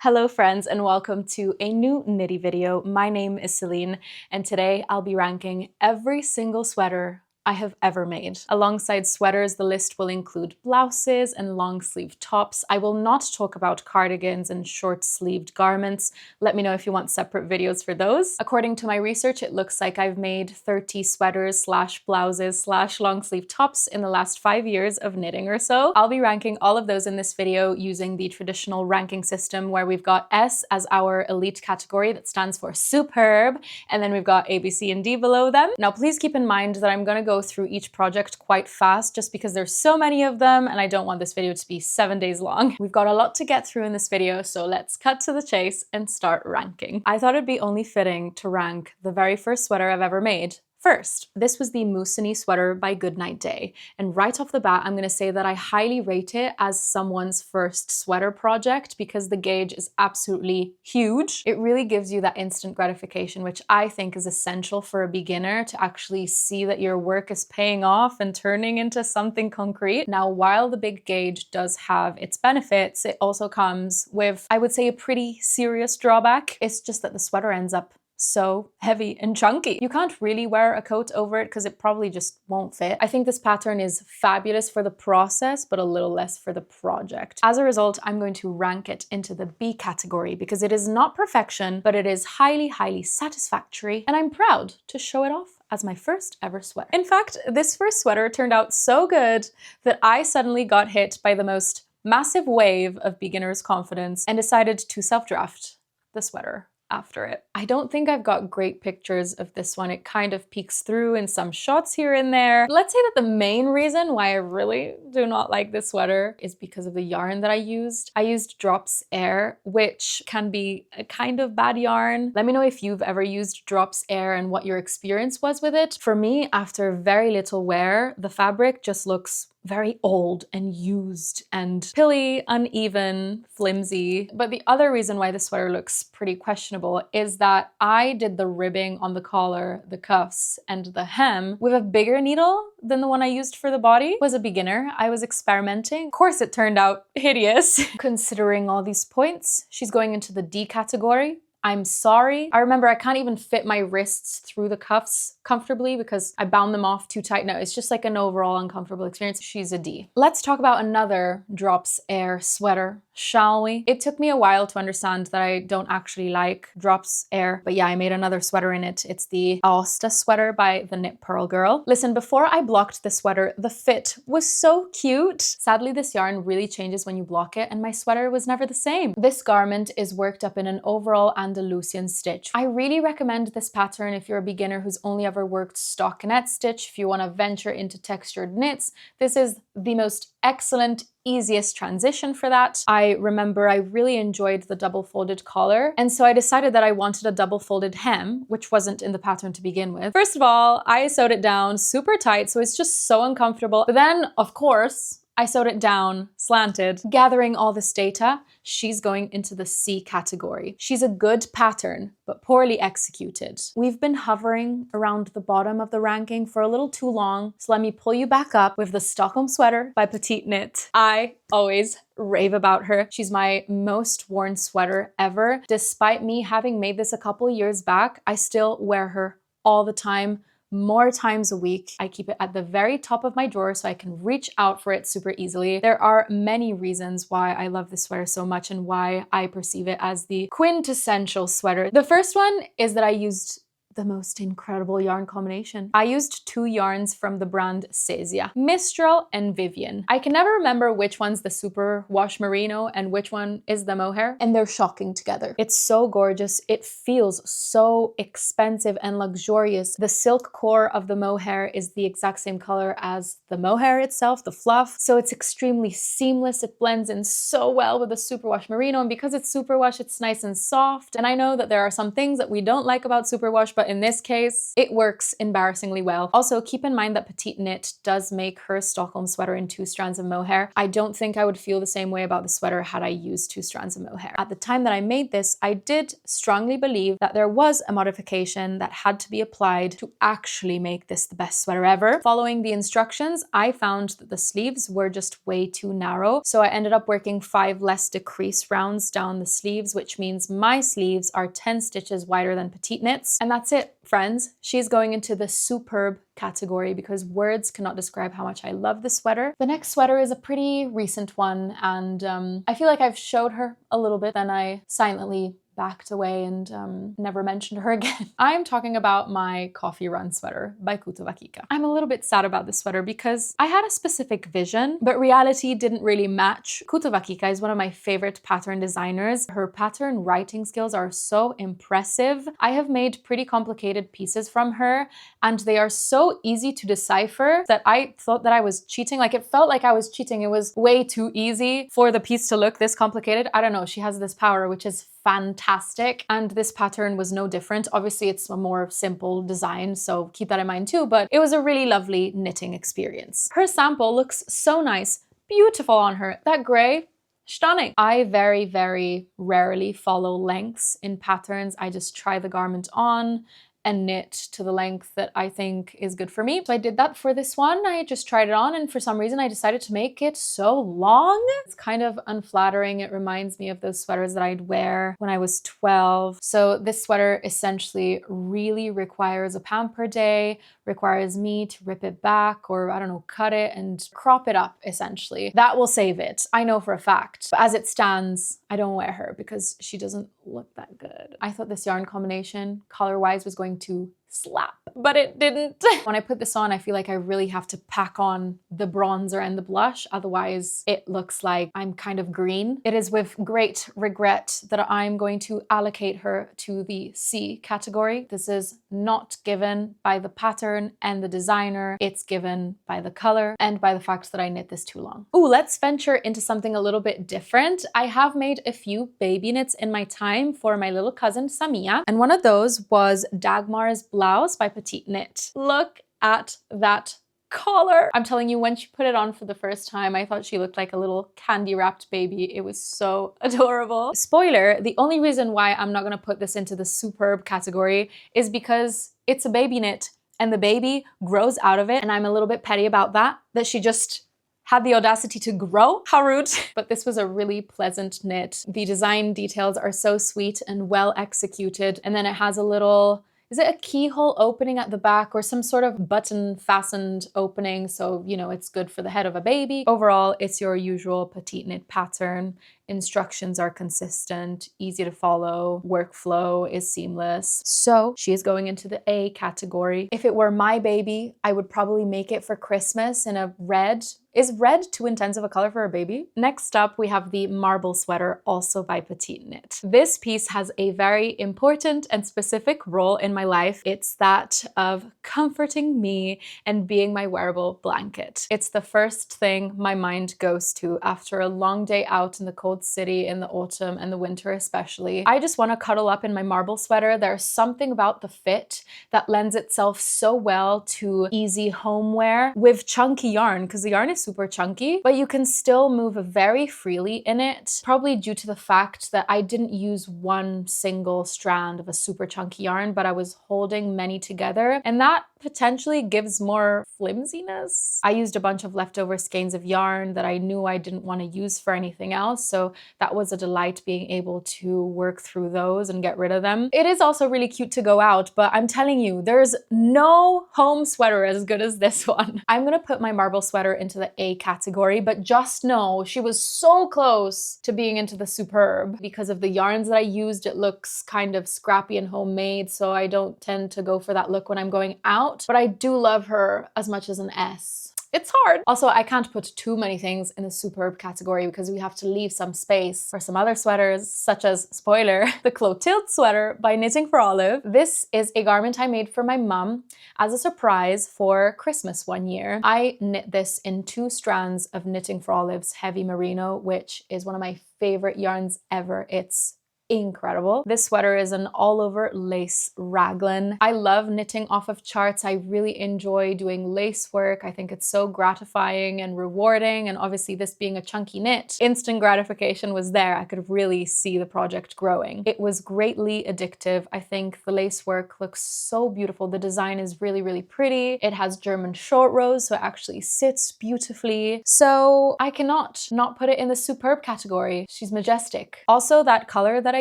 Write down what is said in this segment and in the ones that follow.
Hello friends and welcome to a new knitty video. My name is Céline and today I'll be ranking every single sweater I have ever made. Alongside sweaters, the list will include blouses and long sleeve tops. I will not talk about cardigans and short sleeved garments. Let me know if you want separate videos for those. According to my research, it looks like I've made 30 sweaters slash blouses slash long sleeve tops in the last 5 years of knitting or so. I'll be ranking all of those in this video using the traditional ranking system where we've got S as our elite category that stands for superb, and then we've got A, B, C, and D below them. Now please keep in mind that I'm gonna go through each project quite fast just because there's so many of them and I don't want this video to be 7 days long. We've got a lot to get through in this video, so let's cut to the chase and start ranking. I thought it'd be only fitting to rank the very first sweater I've ever made first. This was the Mousini sweater by Goodnight Day. And right off the bat, I'm gonna say that I highly rate it as someone's first sweater project because the gauge is absolutely huge. It really gives you that instant gratification, which I think is essential for a beginner to actually see that your work is paying off and turning into something concrete. Now, while the big gauge does have its benefits, it also comes with, I would say, a pretty serious drawback. It's just that the sweater ends up so heavy and chunky. You can't really wear a coat over it because it probably just won't fit. I think this pattern is fabulous for the process, but a little less for the project. As a result, I'm going to rank it into the B category because it is not perfection, but it is highly, highly satisfactory, and I'm proud to show it off as my first ever sweater. In fact, this first sweater turned out so good that I suddenly got hit by the most massive wave of beginner's confidence and decided to self-draft the sweater after it. I don't think I've got great pictures of this one. It kind of peeks through in some shots here and there. Let's say that the main reason why I really do not like this sweater is because of the yarn that I used. I used Drops Air, which can be a kind of bad yarn. Let me know if you've ever used Drops Air and what your experience was with it. For me, after very little wear, the fabric just looks very old and used and pilly, uneven, flimsy. But the other reason why the sweater looks pretty questionable is that I did the ribbing on the collar, the cuffs, and the hem with a bigger needle than the one I used for the body. I was a beginner, I was experimenting. Of course it turned out hideous. Considering all these points, she's going into the D category. I'm sorry. I remember I can't even fit my wrists through the cuffs comfortably because I bound them off too tight. No, it's just like an overall uncomfortable experience. She's a D. Let's talk about another Drops Air sweater, shall we? It took me a while to understand that I don't actually like Drops Air, but yeah, I made another sweater in it. It's the Aosta sweater by the Knit Pearl Girl. Listen, before I blocked the sweater, the fit was so cute. Sadly, this yarn really changes when you block it, and my sweater was never the same. This garment is worked up in an overall Andalusian stitch. I really recommend this pattern if you're a beginner who's only ever worked stockinette stitch. If you want to venture into textured knits, this is the most excellent, easiest transition for that. I remember I really enjoyed the double folded collar, and so I decided that I wanted a double folded hem, which wasn't in the pattern to begin with. First of all, I sewed it down super tight, so it's just so uncomfortable. But then, of course, I sewed it down slanted. Gathering all this data, she's going into the C category. She's a good pattern, but poorly executed. We've been hovering around the bottom of the ranking for a little too long, so let me pull you back up with the Stockholm sweater by Petite Knit. I always rave about her. She's my most worn sweater ever. Despite me having made this a couple years back, I still wear her all the time, more times a week. I keep it at the very top of my drawer so I can reach out for it super easily. There are many reasons why I love this sweater so much and why I perceive it as the quintessential sweater. The first one is that I used the most incredible yarn combination. I used 2 yarns from the brand Cesia, Mistral and Vivian. I can never remember which one's the super wash merino and which one is the mohair, and they're shocking together. It's so gorgeous. It feels so expensive and luxurious. The silk core of the mohair is the exact same color as the mohair itself, the fluff, so it's extremely seamless. It blends in so well with the superwash merino, and because it's superwash, it's nice and soft. And I know that there are some things that we don't like about superwash, but in this case, it works embarrassingly well. Also, keep in mind that Petite Knit does make her Stockholm sweater in 2 strands of mohair. I don't think I would feel the same way about the sweater had I used 2 strands of mohair. At the time that I made this, I did strongly believe that there was a modification that had to be applied to actually make this the best sweater ever. Following the instructions, I found that the sleeves were just way too narrow, so I ended up working 5 less decrease rounds down the sleeves, which means my sleeves are 10 stitches wider than Petite Knit's. And that's it, friends. She's going into the superb category because words cannot describe how much I love this sweater. The next sweater is a pretty recent one, and I feel like I've showed her a little bit, then I silently backed away and never mentioned her again. I'm talking about my Coffee Run sweater by Kutuvakika. I'm a little bit sad about this sweater because I had a specific vision, but reality didn't really match. Kutuvakika is one of my favorite pattern designers. Her pattern writing skills are so impressive. I have made pretty complicated pieces from her, and they are so easy to decipher that I thought that I was cheating. Like, it felt like I was cheating. It was way too easy for the piece to look this complicated. I don't know, she has this power, which is fantastic, and this pattern was no different. Obviously, it's a more simple design, so keep that in mind too, but it was a really lovely knitting experience. Her sample looks so nice, beautiful on her. That gray, stunning. I very, very rarely follow lengths in patterns. I just try the garment on and knit to the length that I think is good for me. So I did that for this one. I just tried it on, and for some reason I decided to make it so long. It's kind of unflattering. It reminds me of those sweaters that I'd wear when I was 12. So this sweater essentially really requires a pound per day, requires me to rip it back, or I don't know, cut it and crop it up essentially. That will save it, I know for a fact. But as it stands, I don't wear her because she doesn't look that good. I thought this yarn combination, color-wise, was going to slap, but it didn't. When I put this on, I feel like I really have to pack on the bronzer and the blush, otherwise it looks like I'm kind of green. It is with great regret that I'm going to allocate her to the C category. This is not given by the pattern and the designer, it's given by the color and by the fact that I knit this too long. Ooh, let's venture into something a little bit different. I have made a few baby knits in my time for my little cousin Samia, and one of those was Dagmar's blouse by Petite Knit. Look at that collar. I'm telling you, when she put it on for the first time, I thought she looked like a little candy wrapped baby. It was so adorable. Spoiler, the only reason why I'm not gonna put this into the superb category is because it's a baby knit and the baby grows out of it, and I'm a little bit petty about that she just had the audacity to grow. How rude. But this was a really pleasant knit. The design details are so sweet and well executed, and then it has a little, is it a keyhole opening at the back or some sort of button fastened opening? So, you know, it's good for the head of a baby. Overall, it's your usual Petite Knit pattern. Instructions are consistent, easy to follow, workflow is seamless. So she is going into the A category. If it were my baby, I would probably make it for Christmas in a red. Is red too intense of a color for a baby? Next up, we have the marble sweater, also by Petite Knit. This piece has a very important and specific role in my life. It's that of comforting me and being my wearable blanket. It's the first thing my mind goes to after a long day out in the cold city in the autumn and the winter especially. I just want to cuddle up in my marble sweater. There's something about the fit that lends itself so well to easy home wear with chunky yarn, because the yarn is super chunky, but you can still move very freely in it, probably due to the fact that I didn't use one single strand of a super chunky yarn, but I was holding many together, and that potentially gives more flimsiness. I used a bunch of leftover skeins of yarn that I knew I didn't want to use for anything else, so that was a delight being able to work through those and get rid of them. It is also really cute to go out, but I'm telling you, there's no home sweater as good as this one. I'm gonna put my marble sweater into the A category, but just know she was so close to being into the superb. Because of the yarns that I used, it looks kind of scrappy and homemade, so I don't tend to go for that look when I'm going out, but I do love her as much as an S. It's hard. Also, I can't put too many things in the superb category because we have to leave some space for some other sweaters, such as, spoiler, the Clotilde sweater by Knitting for Olive. This is a garment I made for my mum as a surprise for Christmas one year. I knit this in 2 strands of Knitting for Olive's Heavy Merino, which is one of my favorite yarns ever. It's incredible. This sweater is an all-over lace raglan. I love knitting off of charts. I really enjoy doing lace work. I think it's so gratifying and rewarding, and obviously this being a chunky knit, instant gratification was there. I could really see the project growing. It was greatly addictive. I think the lace work looks so beautiful. The design is really, really pretty. It has German short rows, so it actually sits beautifully. So I cannot not put it in the superb category. She's majestic. Also, that color that I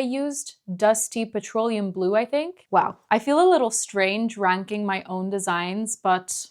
used, dusty petroleum blue, I think. Wow. I feel a little strange ranking my own designs, but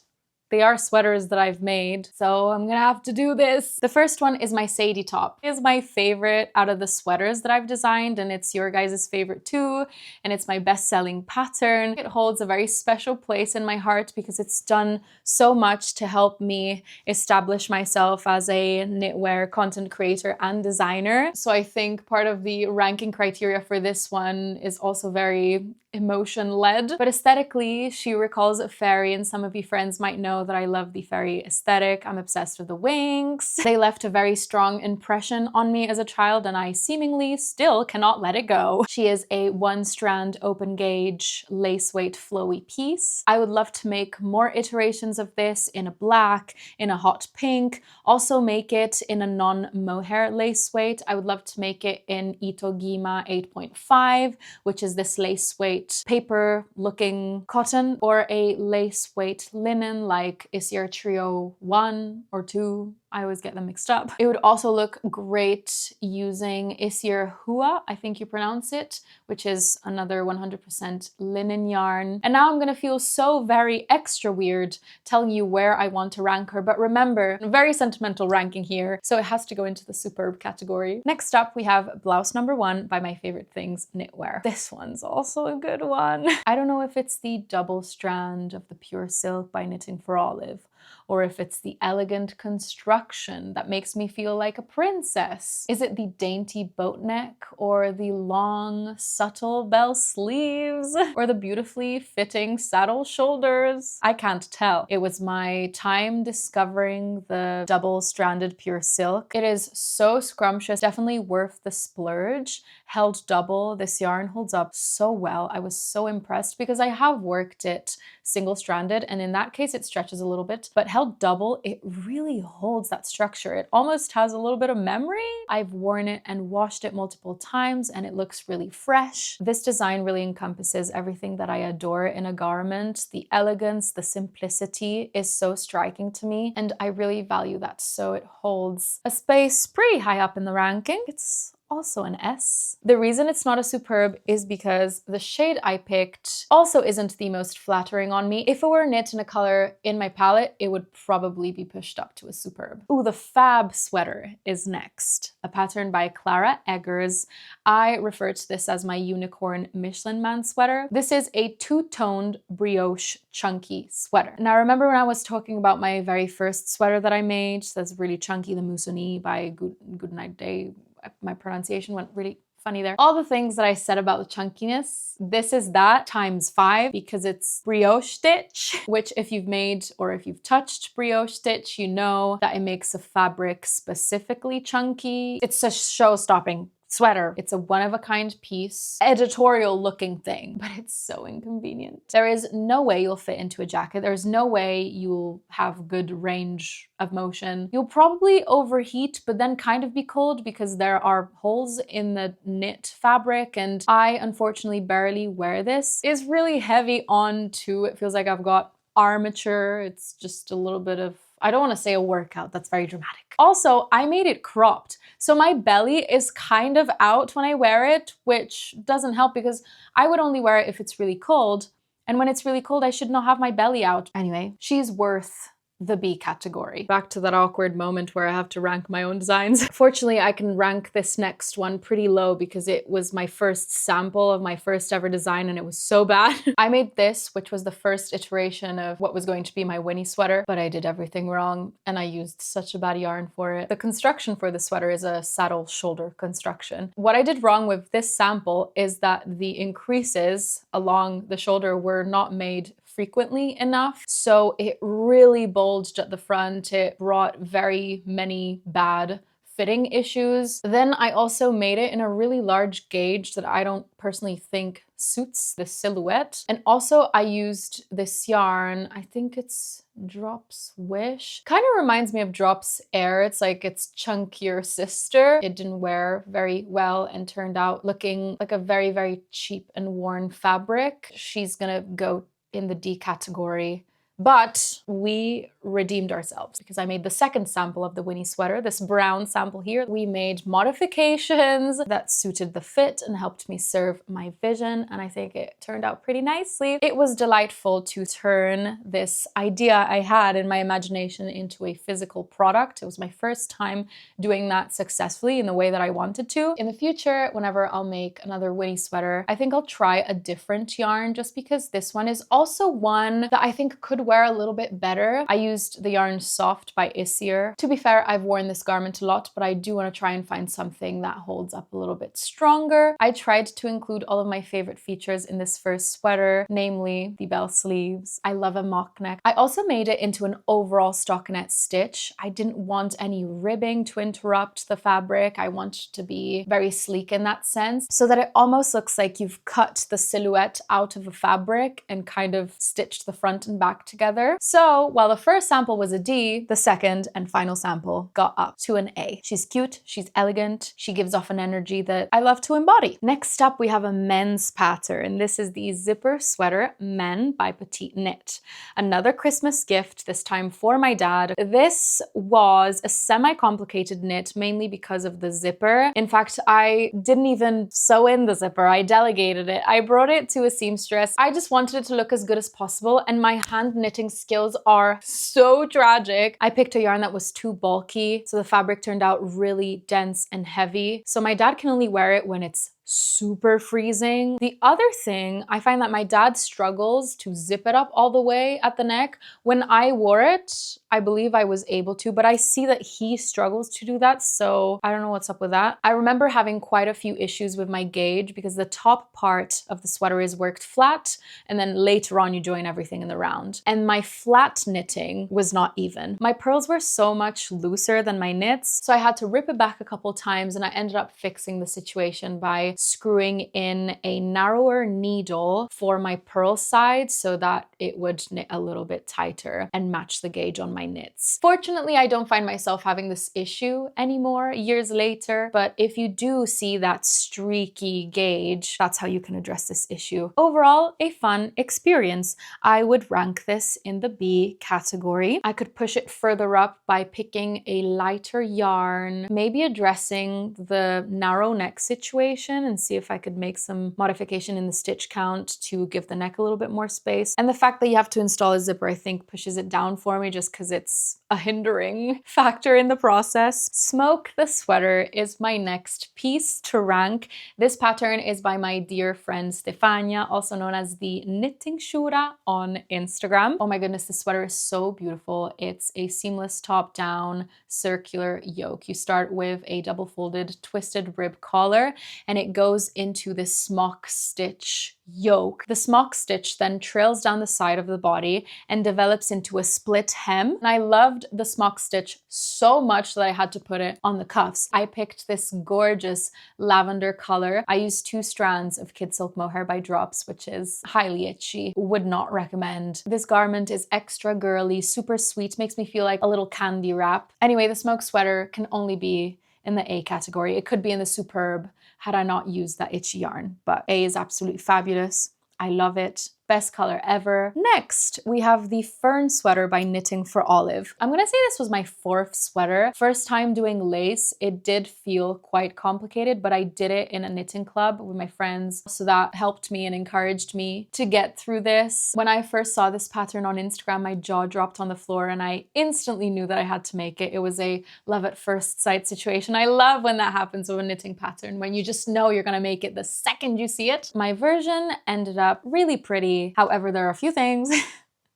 they are sweaters that I've made, so I'm gonna have to do this. The first one is my Sadie top. It is my favorite out of the sweaters that I've designed, and it's your guys' favorite too, and it's my best-selling pattern. It holds a very special place in my heart because it's done so much to help me establish myself as a knitwear content creator and designer. So I think part of the ranking criteria for this one is also very emotion-led, but aesthetically she recalls a fairy, and some of you friends might know that I love the fairy aesthetic. I'm obsessed with the wings. They left a very strong impression on me as a child, and I seemingly still cannot let it go. She is a one-strand open gauge lace weight flowy piece. I would love to make more iterations of this in a black, in a hot pink, also make it in a non-mohair lace weight. I would love to make it in Itogima 8.5, which is this lace weight paper looking cotton, or a lace weight linen like Isier Trio 1 or 2. I always get them mixed up. It would also look great using Isier Hua, I think you pronounce it, which is another 100% linen yarn. And now I'm gonna feel so very extra weird telling you where I want to rank her, but remember, very sentimental ranking here, so it has to go into the superb category. Next up, we have blouse number 1 by My Favorite Things Knitwear. This one's also a good one. I don't know if it's the double strand of the pure silk by Knitting for Olive, or if it's the elegant construction that makes me feel like a princess. Is it the dainty boat neck, or the long, subtle bell sleeves, or the beautifully fitting saddle shoulders? I can't tell. It was my time discovering the double-stranded pure silk. It is so scrumptious, definitely worth the splurge. Held double, this yarn holds up so well. I was so impressed because I have worked it single-stranded, and in that case it stretches a little bit, but held double, it really holds that structure. It almost has a little bit of memory. I've worn it and washed it multiple times, and it looks really fresh. This design really encompasses everything that I adore in a garment. The elegance, the simplicity is so striking to me, and I really value that, so it holds a space pretty high up in the ranking. It's also an S. The reason it's not a superb is because the shade I picked also isn't the most flattering on me. If it were knit in a color in my palette, it would probably be pushed up to a superb. Ooh, the Fab sweater is next. A pattern by Clara Eggers. I refer to this as my unicorn Michelin Man sweater. This is a two-toned brioche chunky sweater. Now, remember when I was talking about my very first sweater that I made that's really chunky, the Musoni by Good Night Day? My pronunciation went really funny there. All the things that I said about the chunkiness, this is that times 5 because it's brioche stitch, which if you've made or if you've touched brioche stitch, you know that it makes a fabric specifically chunky. It's a show-stopping sweater. It's a one-of-a-kind piece, editorial looking thing, but it's so inconvenient. There is no way you'll fit into a jacket. There's no way you'll have good range of motion. You'll probably overheat, but then kind of be cold because there are holes in the knit fabric, and I unfortunately barely wear this. It's really heavy on too. It feels like I've got armature. It's just a little bit of, I don't want to say a workout, that's very dramatic. Also, I made it cropped, so my belly is kind of out when I wear it, which doesn't help because I would only wear it if it's really cold, and when it's really cold, I should not have my belly out. Anyway, she's worth the B category. Back to that awkward moment where I have to rank my own designs. Fortunately, I can rank this next one pretty low because it was my first sample of my first ever design and it was so bad. I made this, which was the first iteration of what was going to be my Winnie sweater, but I did everything wrong and I used such a bad yarn for it. The construction for the sweater is a saddle shoulder construction. What I did wrong with this sample is that the increases along the shoulder were not made frequently enough, so it really bulged at the front. It brought very many bad fitting issues. Then I also made it in a really large gauge that I don't personally think suits the silhouette. And also I used this yarn, I think it's Drops Wish. Kind of reminds me of Drops Air. It's like its chunkier sister. It didn't wear very well and turned out looking like a very, very cheap and worn fabric. She's gonna go in the D category. But we redeemed ourselves because I made the second sample of the Winnie sweater, this brown sample here. We made modifications that suited the fit and helped me serve my vision, and I think it turned out pretty nicely. It was delightful to turn this idea I had in my imagination into a physical product. It was my first time doing that successfully in the way that I wanted to. In the future, whenever I'll make another Winnie sweater, I think I'll try a different yarn just because this one is also one that I think could wear a little bit better. I used the yarn Soft by Issier. To be fair, I've worn this garment a lot, but I do want to try and find something that holds up a little bit stronger. I tried to include all of my favorite features in this first sweater, namely the bell sleeves. I love a mock neck. I also made it into an overall stockinette stitch. I didn't want any ribbing to interrupt the fabric. I wanted to be very sleek in that sense, so that it almost looks like you've cut the silhouette out of a fabric and kind of stitched the front and back together. So while the first sample was a D, the second and final sample got up to an A. She's cute, she's elegant, she gives off an energy that I love to embody. Next up, we have a men's pattern. This is the zipper sweater Men by Petite Knit. Another Christmas gift, this time for my dad. This was a semi-complicated knit, mainly because of the zipper. In fact, I didn't even sew in the zipper, I delegated it. I brought it to a seamstress. I just wanted it to look as good as possible, and my hand knitting skills are so tragic. I picked a yarn that was too bulky, so the fabric turned out really dense and heavy. So my dad can only wear it when it's super freezing. The other thing, I find that my dad struggles to zip it up all the way at the neck. When I wore it, I believe I was able to, but I see that he struggles to do that, so I don't know what's up with that. I remember having quite a few issues with my gauge because the top part of the sweater is worked flat, and then later on you join everything in the round. And my flat knitting was not even. My pearls were so much looser than my knits, so I had to rip it back a couple times, and I ended up fixing the situation by screwing in a narrower needle for my pearl side so that it would knit a little bit tighter and match the gauge on my knits. Fortunately, I don't find myself having this issue anymore years later, but if you do see that streaky gauge, that's how you can address this issue. Overall, a fun experience. I would rank this in the B category. I could push it further up by picking a lighter yarn, maybe addressing the narrow neck situation and see if I could make some modification in the stitch count to give the neck a little bit more space. And the fact that you have to install a zipper, I think, pushes it down for me just because it's a hindering factor in the process. Smoke the Sweater is my next piece to rank. This pattern is by my dear friend Stefania, also known as the Knitting Shura on Instagram. Oh my goodness, this sweater is so beautiful. It's a seamless top-down circular yoke. You start with a double-folded twisted rib collar, and it goes into this smock stitch yoke. The smock stitch then trails down the side of the body and develops into a split hem. And I loved the smock stitch so much that I had to put it on the cuffs. I picked this gorgeous lavender color. I used 2 strands of kid silk mohair by Drops, which is highly itchy. Would not recommend. This garment is extra girly, super sweet, makes me feel like a little candy wrap. Anyway, the smoke sweater can only be in the A category. It could be in the superb had I not used that itchy yarn, but A is absolutely fabulous. I love it. Best color ever. Next, we have the Fern Sweater by Knitting for Olive. I'm gonna say this was my 4th sweater. First time doing lace, it did feel quite complicated, but I did it in a knitting club with my friends, so that helped me and encouraged me to get through this. When I first saw this pattern on Instagram, my jaw dropped on the floor and I instantly knew that I had to make it. It was a love at first sight situation. I love when that happens with a knitting pattern, when you just know you're gonna make it the second you see it. My version ended up really pretty. However, there are a few things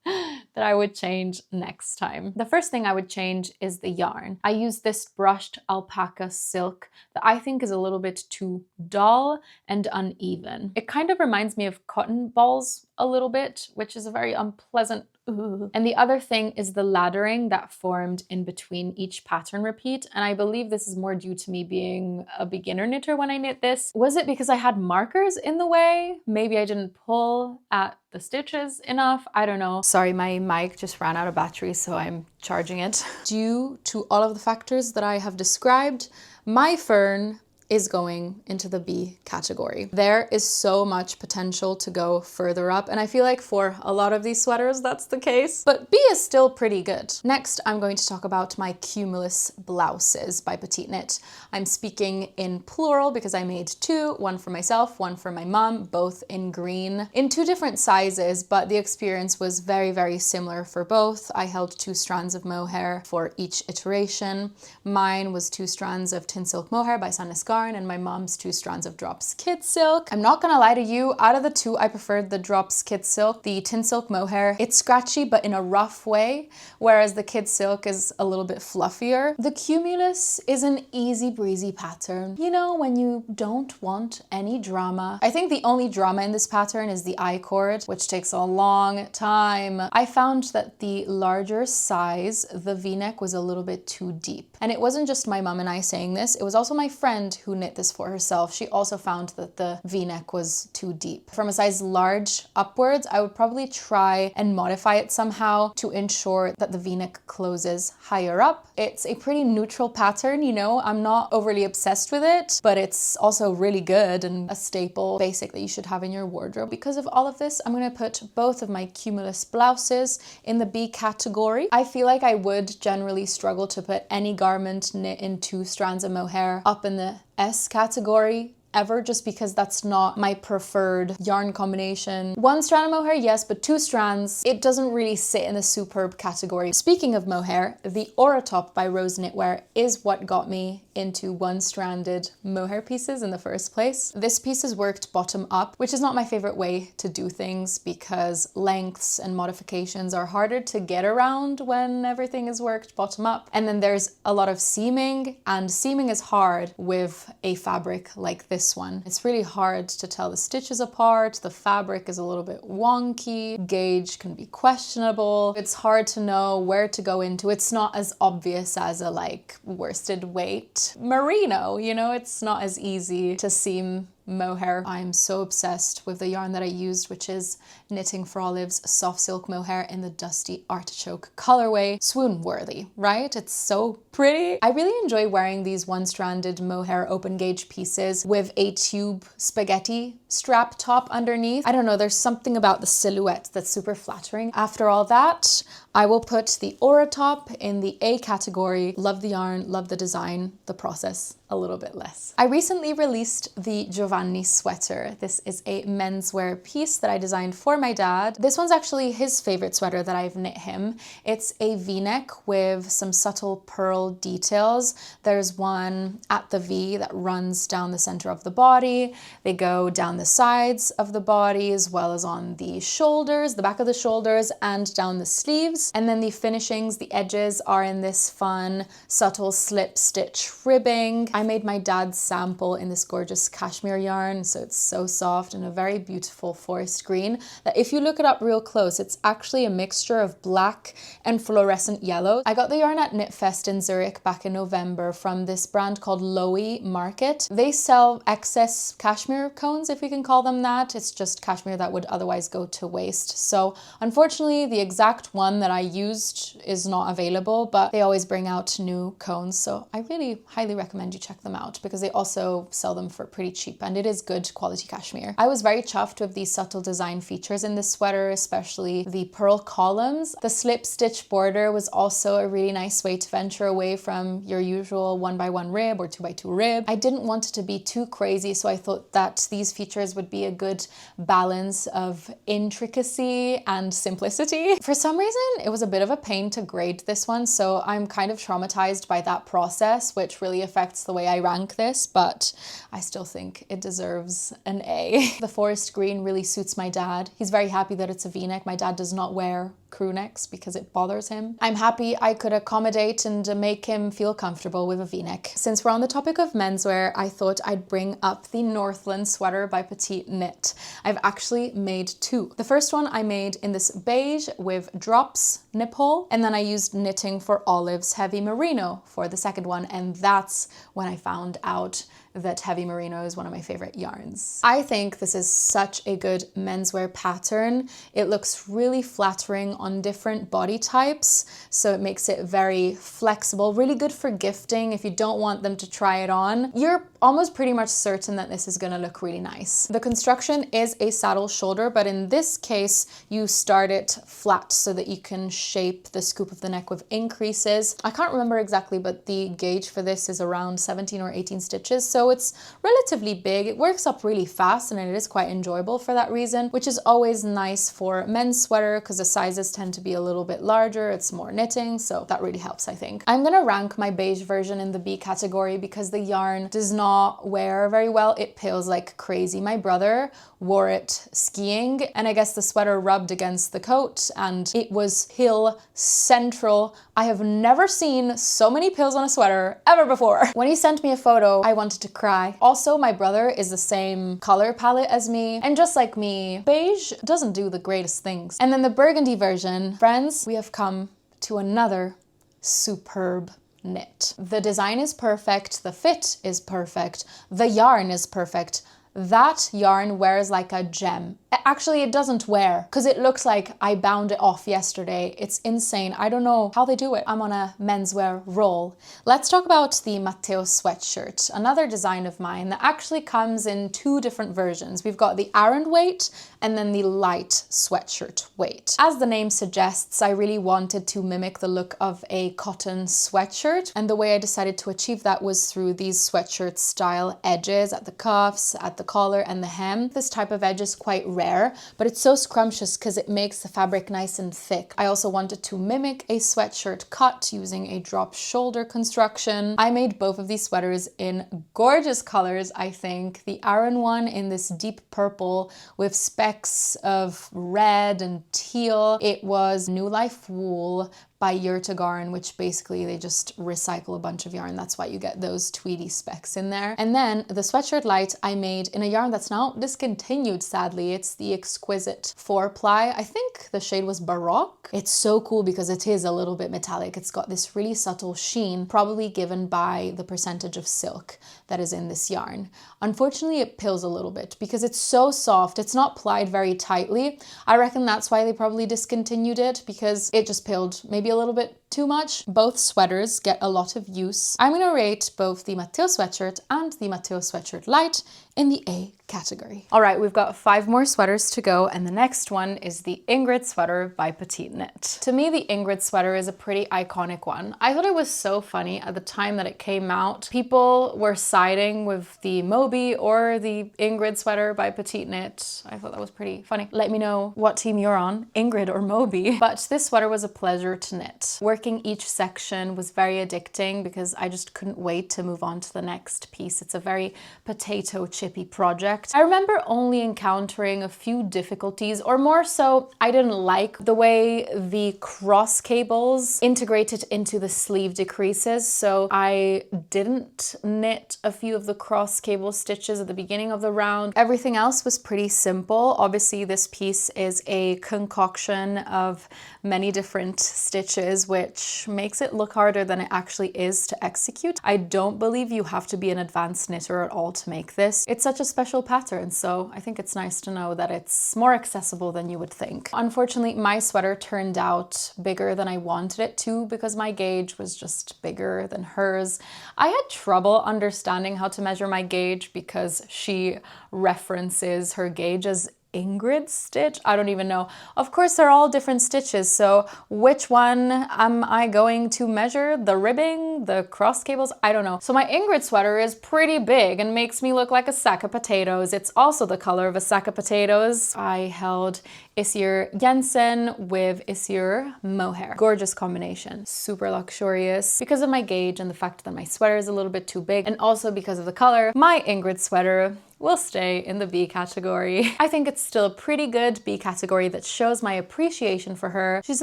that I would change next time. The first thing I would change is the yarn. I use this brushed alpaca silk that I think is a little bit too dull and uneven. It kind of reminds me of cotton balls a little bit, which is a very unpleasant Ooh. And the other thing is the laddering that formed in between each pattern repeat. And I believe this is more due to me being a beginner knitter when I knit this. Was it because I had markers in the way? Maybe I didn't pull at the stitches enough. I don't know. Sorry, my mic just ran out of battery, so I'm charging it. Due to all of the factors that I have described, my fern is going into the B category. There is so much potential to go further up, and I feel like for a lot of these sweaters that's the case, but B is still pretty good. Next, I'm going to talk about my Cumulus blouses by Petite Knit. I'm speaking in plural because I made two, one for myself, one for my mom, both in green, in two different sizes, but the experience was very, very similar for both. I held 2 strands of mohair for each iteration. Mine was 2 strands of Tin Silk Mohair by San Escar, and my mom's 2 strands of Drops Kid Silk. I'm not gonna lie to you, out of the two, I preferred the Drops Kid Silk. The Tin Silk Mohair, it's scratchy, but in a rough way, whereas the Kid Silk is a little bit fluffier. The Cumulus is an easy breezy pattern. You know, when you don't want any drama. I think the only drama in this pattern is the I-cord, which takes a long time. I found that the larger size, the V-neck was a little bit too deep. And it wasn't just my mom and I saying this, it was also my friend who knit this for herself. She also found that the V-neck was too deep. From a size large upwards, I would probably try and modify it somehow to ensure that the V-neck closes higher up. It's a pretty neutral pattern, you know, I'm not overly obsessed with it, but it's also really good and a staple basic that you should have in your wardrobe. Because of all of this, I'm gonna put both of my Cumulus blouses in the B category. I feel like I would generally struggle to put any garment knit in 2 strands of mohair up in the S category ever, just because that's not my preferred yarn combination. 1 strand of mohair, yes, but 2 strands, it doesn't really sit in the superb category. Speaking of mohair, the Aura Top by Rose Knitwear is what got me into 1-stranded mohair pieces in the first place. This piece is worked bottom up, which is not my favorite way to do things because lengths and modifications are harder to get around when everything is worked bottom up. And then there's a lot of seaming, and seaming is hard with a fabric like this one. It's really hard to tell the stitches apart. The fabric is a little bit wonky. Gauge can be questionable. It's hard to know where to go into. It's not as obvious as a like worsted weight merino, you know, it's not as easy to seam mohair. I'm so obsessed with the yarn that I used, which is Knitting for Olive's soft silk mohair in the Dusty Artichoke colorway. Swoon worthy, right? It's so pretty. I really enjoy wearing these 1-stranded mohair open gauge pieces with a tube spaghetti strap top underneath. I don't know, there's something about the silhouette that's super flattering. After all that, I will put the Aura Top in the A category. Love the yarn, love the design, the process a little bit less. I recently released the Giovanni sweater. This is a menswear piece that I designed for my dad. This one's actually his favorite sweater that I've knit him. It's a V-neck with some subtle pearl details. There's one at the V that runs down the center of the body. They go down the sides of the body as well as on the shoulders, the back of the shoulders, and down the sleeves. And then the finishings, the edges are in this fun, subtle slip stitch ribbing. I made my dad's sample in this gorgeous cashmere yarn, so it's so soft and a very beautiful forest green that if you look it up real close, it's actually a mixture of black and fluorescent yellow. I got the yarn at Knitfest in Zurich back in November from this brand called Lowy Market. They sell excess cashmere cones, if we can call them that. It's just cashmere that would otherwise go to waste. So unfortunately, the exact one that I used is not available, but they always bring out new cones. So I really highly recommend you check them out because they also sell them for pretty cheap and it is good quality cashmere. I was very chuffed with these subtle design features in this sweater, especially the pearl columns. The slip stitch border was also a really nice way to venture away from your usual 1x1 rib or 2x2 rib. I didn't want it to be too crazy, so I thought that these features would be a good balance of intricacy and simplicity. For some reason, it was a bit of a pain to grade this one, so I'm kind of traumatized by that process, which really affects the way I rank this, but I still think it deserves an A. The forest green really suits my dad. He's very happy that it's a V-neck. My dad does not wear crew necks because it bothers him. I'm happy I could accommodate and make him feel comfortable with a v-neck. Since we're on the topic of menswear, I thought I'd bring up the Northland sweater by Petite Knit. I've actually made two. The first one I made in this beige with drops nip hole, and then I used knitting for Olive's heavy merino for the second one, and that's when I found out that heavy merino is one of my favorite yarns. I think this is such a good menswear pattern. It looks really flattering on different body types, so it makes it very flexible, really good for gifting if you don't want them to try it on. You're almost pretty much certain that this is gonna look really nice. The construction is a saddle shoulder, but in this case, you start it flat so that you can shape the scoop of the neck with increases. I can't remember exactly, but the gauge for this is around 17 or 18 stitches, so it's relatively big. It works up really fast and it is quite enjoyable for that reason, which is always nice for men's sweater because the sizes tend to be a little bit larger. It's more knitting, so that really helps, I think. I'm gonna rank my beige version in the B category because the yarn does not wear very well. It pills like crazy. My brother wore it skiing, and I guess the sweater rubbed against the coat and it was pill central. I have never seen so many pills on a sweater ever before. When he sent me a photo, I wanted to cry. Also, my brother is the same color palette as me, and just like me, beige doesn't do the greatest things. And then the burgundy version, friends, we have come to another superb knit. The design is perfect, the fit is perfect, the yarn is perfect. That yarn wears like a gem. Actually, it doesn't wear because it looks like I bound it off yesterday. It's insane. I don't know how they do it. I'm on a menswear roll. Let's talk about the Matteo sweatshirt, another design of mine that actually comes in two different versions. We've got the Aran weight and then the light sweatshirt weight. As the name suggests, I really wanted to mimic the look of a cotton sweatshirt, and the way I decided to achieve that was through these sweatshirt style edges at the cuffs, at the collar and the hem. This type of edge is quite rare, but it's so scrumptious because it makes the fabric nice and thick. I also wanted to mimic a sweatshirt cut using a drop shoulder construction. I made both of these sweaters in gorgeous colors, I think. The Aran one in this deep purple with specks of red and teal. It was New Life wool by Yurtagarn, which basically they just recycle a bunch of yarn. That's why you get those tweedy specks in there. And then the sweatshirt light I made in a yarn that's now discontinued, sadly. It's the Exquisite 4-ply. I think the shade was Baroque. It's so cool because it is a little bit metallic. It's got this really subtle sheen, probably given by the percentage of silk that is in this yarn. Unfortunately, it pills a little bit because it's so soft. It's not plied very tightly. I reckon that's why they probably discontinued it, because it just pilled maybe a little bit too much. Both sweaters get a lot of use. I'm gonna rate both the Matteo sweatshirt and the Matteo sweatshirt light in the A category. All right, we've got 5 more sweaters to go, and the next one is the Ingrid sweater by Petite Knit. To me, the Ingrid sweater is a pretty iconic one. I thought it was so funny at the time that it came out. People were siding with the Moby or the Ingrid sweater by Petite Knit. I thought that was pretty funny. Let me know what team you're on, Ingrid or Moby. But this sweater was a pleasure to knit. Working each section was very addicting because I just couldn't wait to move on to the next piece. It's a very potato chippy project. I remember only encountering a few difficulties, or more so, I didn't like the way the cross cables integrated into the sleeve decreases. So I didn't knit a few of the cross cable stitches at the beginning of the round. Everything else was pretty simple. Obviously, this piece is a concoction of many different stitches, which makes it look harder than it actually is to execute. I don't believe you have to be an advanced knitter at all to make this. It's such a special pattern, so I think it's nice to know that it's more accessible than you would think. Unfortunately, my sweater turned out bigger than I wanted it to because my gauge was just bigger than hers. I had trouble understanding how to measure my gauge because she references her gauge as Ingrid stitch. I don't even know. Of course, they're all different stitches, so which one am I going to measure? The ribbing, the cross cables? I don't know. So my Ingrid sweater is pretty big and makes me look like a sack of potatoes. It's also the color of a sack of potatoes. I held Isir Jensen with Isir mohair. Gorgeous combination. Super luxurious. Because of my gauge and the fact that my sweater is a little bit too big, and also because of the color, my Ingrid sweater we'll stay in the B category. I think it's still a pretty good B category that shows my appreciation for her. She's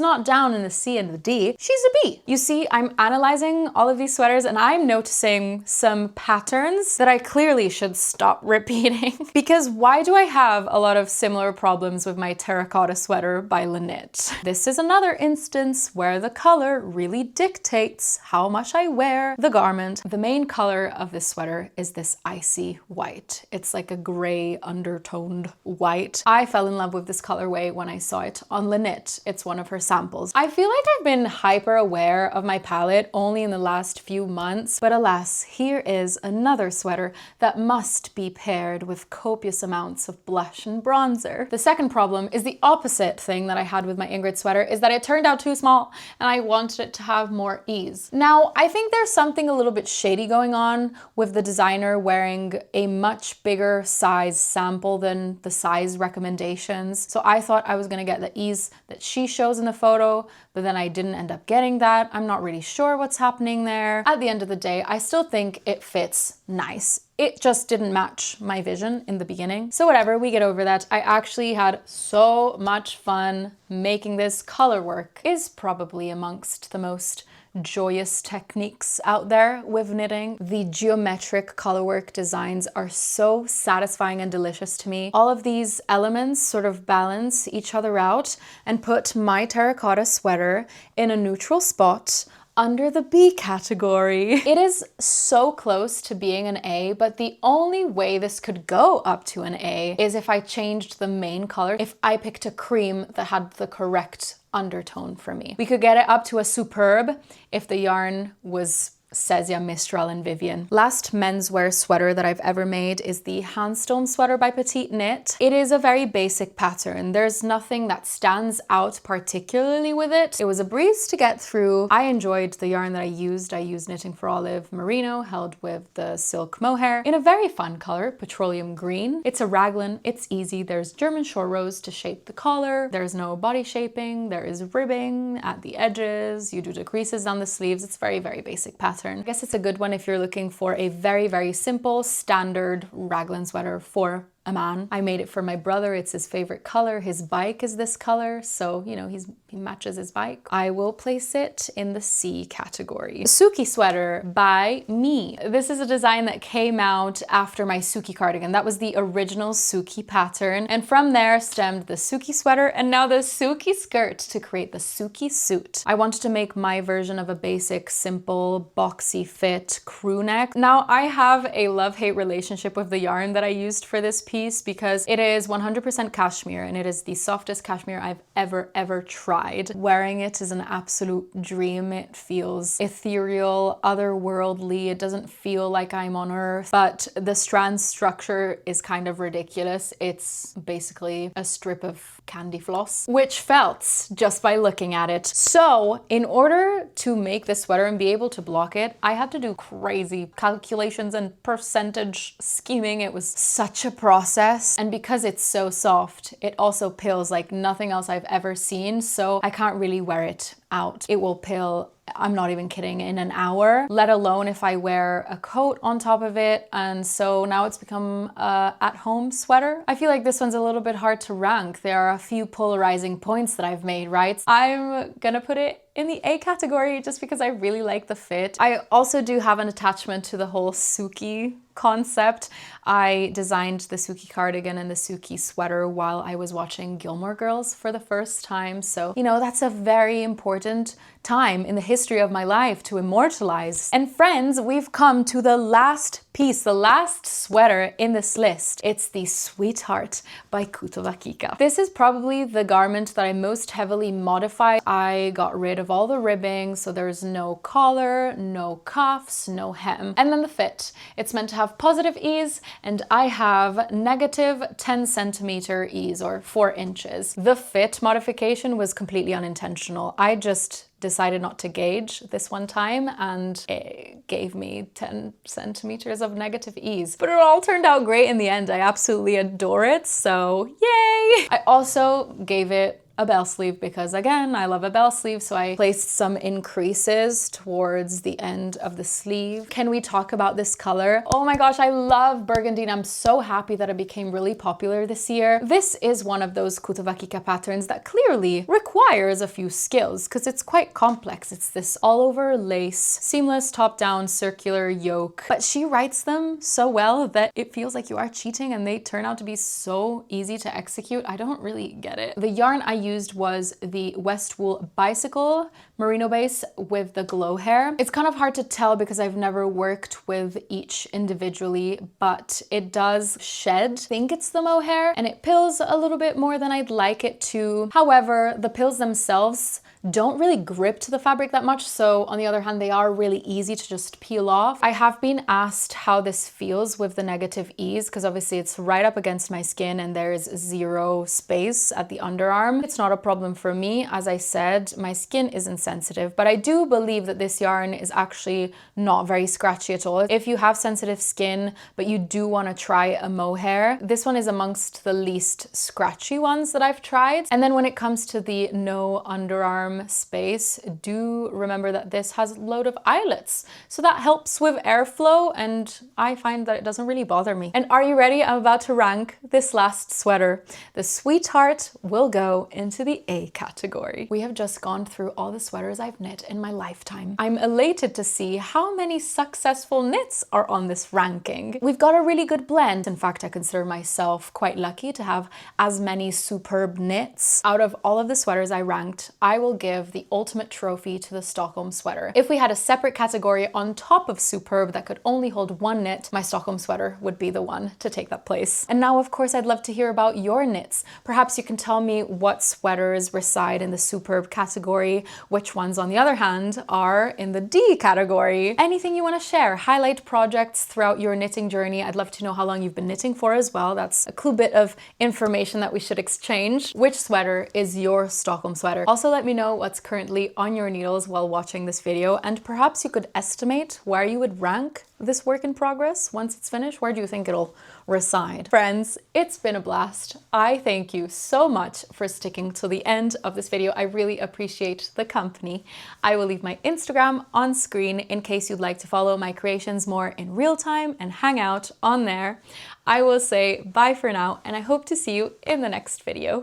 not down in the C and the D, she's a B. You see, I'm analyzing all of these sweaters and I'm noticing some patterns that I clearly should stop repeating. Because why do I have a lot of similar problems with my terracotta sweater by Lanit? This is another instance where the color really dictates how much I wear the garment. The main color of this sweater is this icy white. It's like a gray undertoned white. I fell in love with this colorway when I saw it on Lanit. It's one of her samples. I feel like I've been hyper aware of my palette only in the last few months, but alas, here is another sweater that must be paired with copious amounts of blush and bronzer. The second problem is the opposite thing that I had with my Ingrid sweater, is that it turned out too small and I wanted it to have more ease. Now, I think there's something a little bit shady going on with the designer wearing a much bigger size sample than the size recommendations. So I thought I was gonna get the ease that she shows in the photo, but then I didn't end up getting that. I'm not really sure what's happening there. At the end of the day, I still think it fits nice. It just didn't match my vision in the beginning. So whatever, we get over that. I actually had so much fun making this. Color work is probably amongst the most joyous techniques out there with knitting. The geometric colorwork designs are so satisfying and delicious to me. All of these elements sort of balance each other out and put my terracotta sweater in a neutral spot under the B category. It is so close to being an A, but the only way this could go up to an A is if I changed the main color, if I picked a cream that had the correct undertone for me. We could get it up to a superb if the yarn was Cesia, Mistral, and Vivian. Last menswear sweater that I've ever made is the Handstone sweater by Petite Knit. It is a very basic pattern. There's nothing that stands out particularly with it. It was a breeze to get through. I enjoyed the yarn that I used. I used Knitting for Olive Merino, held with the silk mohair in a very fun color, petroleum green. It's a raglan, it's easy. There's German shore rose to shape the collar. There's no body shaping. There is ribbing at the edges. You do the creases down the sleeves. It's very, very basic pattern. I guess it's a good one if you're looking for a very, very simple, standard raglan sweater for a man. I made it for my brother. It's his favorite color. His bike is this color, so you know he matches his bike. I will place it in the C category. Suki sweater by me. This is a design that came out after my Suki cardigan. That was the original Suki pattern, and from there stemmed the Suki sweater and now the Suki skirt to create the Suki suit. I wanted to make my version of a basic, simple, boxy fit crew neck. Now I have a love-hate relationship with the yarn that I used for this piece because it is 100% cashmere and it is the softest cashmere I've ever tried. Wearing it is an absolute dream. It feels ethereal, otherworldly. It doesn't feel like I'm on Earth, but the strand structure is kind of ridiculous. It's basically a strip of candy floss, which felt just by looking at it. So in order to make this sweater and be able to block it, I had to do crazy calculations and percentage scheming. It was such a process. And because it's so soft, it also pills like nothing else I've ever seen. So I can't really wear it out. It will pill, I'm not even kidding, in an hour, let alone if I wear a coat on top of it. And so now it's become a at-home sweater. I feel like this one's a little bit hard to rank. There are a few polarizing points that I've made, right? I'm gonna put it in the A category just because I really like the fit. I also do have an attachment to the whole Suki concept. I designed the Suki cardigan and the Suki sweater while I was watching Gilmore Girls for the first time. So, you know, that's a very important time in the history of my life to immortalize. And friends, we've come to the last piece, the last sweater in this list. It's the Sweetheart by Kutova Kika. This is probably the garment that I most heavily modified. I got rid of all the ribbing, so there's no collar, no cuffs, no hem. And then the fit. It's meant to have positive ease, and I have negative 10 centimeter ease, or 4 inches. The fit modification was completely unintentional. I just decided not to gauge this one time and it gave me 10 centimeters of negative ease. But it all turned out great in the end. I absolutely adore it, so yay! I also gave it a bell sleeve because again, I love a bell sleeve. So I placed some increases towards the end of the sleeve. Can we talk about this color? Oh my gosh, I love burgundy and I'm so happy that it became really popular this year. This is one of those kutuvakika patterns that clearly requires a few skills because it's quite complex. It's this all over lace, seamless top down circular yoke, but she writes them so well that it feels like you are cheating and they turn out to be so easy to execute. I don't really get it. The yarn I used was the Westwool Bicycle merino base with the glow hair. It's kind of hard to tell because I've never worked with each individually, but it does shed. I think it's the mohair and it pills a little bit more than I'd like it to. However, the pills themselves don't really grip to the fabric that much. So on the other hand, they are really easy to just peel off. I have been asked how this feels with the negative ease because obviously it's right up against my skin and there's zero space at the underarm. It's not a problem for me. As I said, my skin isn't sensitive, but I do believe that this yarn is actually not very scratchy at all. If you have sensitive skin, but you do want to try a mohair, this one is amongst the least scratchy ones that I've tried. And then when it comes to the no underarm space, do remember that this has a load of eyelets. So that helps with airflow and I find that it doesn't really bother me. And are you ready? I'm about to rank this last sweater. The Sweetheart will go into the A category. We have just gone through all the sweaters I've knit in my lifetime. I'm elated to see how many successful knits are on this ranking. We've got a really good blend. In fact, I consider myself quite lucky to have as many superb knits. Out of all of the sweaters I ranked, I will give the ultimate trophy to the Stockholm sweater. If we had a separate category on top of superb that could only hold one knit, my Stockholm sweater would be the one to take that place. And now, of course, I'd love to hear about your knits. Perhaps you can tell me what sweaters reside in the superb category, which ones, on the other hand, are in the D category. Anything you want to share, highlight projects throughout your knitting journey. I'd love to know how long you've been knitting for as well. That's a cool bit of information that we should exchange. Which sweater is your Stockholm sweater? Also, let me know what's currently on your needles while watching this video, and perhaps you could estimate where you would rank this work in progress once it's finished. Where do you think it'll reside? Friends, it's been a blast. I thank you so much for sticking to the end of this video. I really appreciate the company. I will leave my Instagram on screen in case you'd like to follow my creations more in real time and hang out on there. I will say bye for now, and I hope to see you in the next video.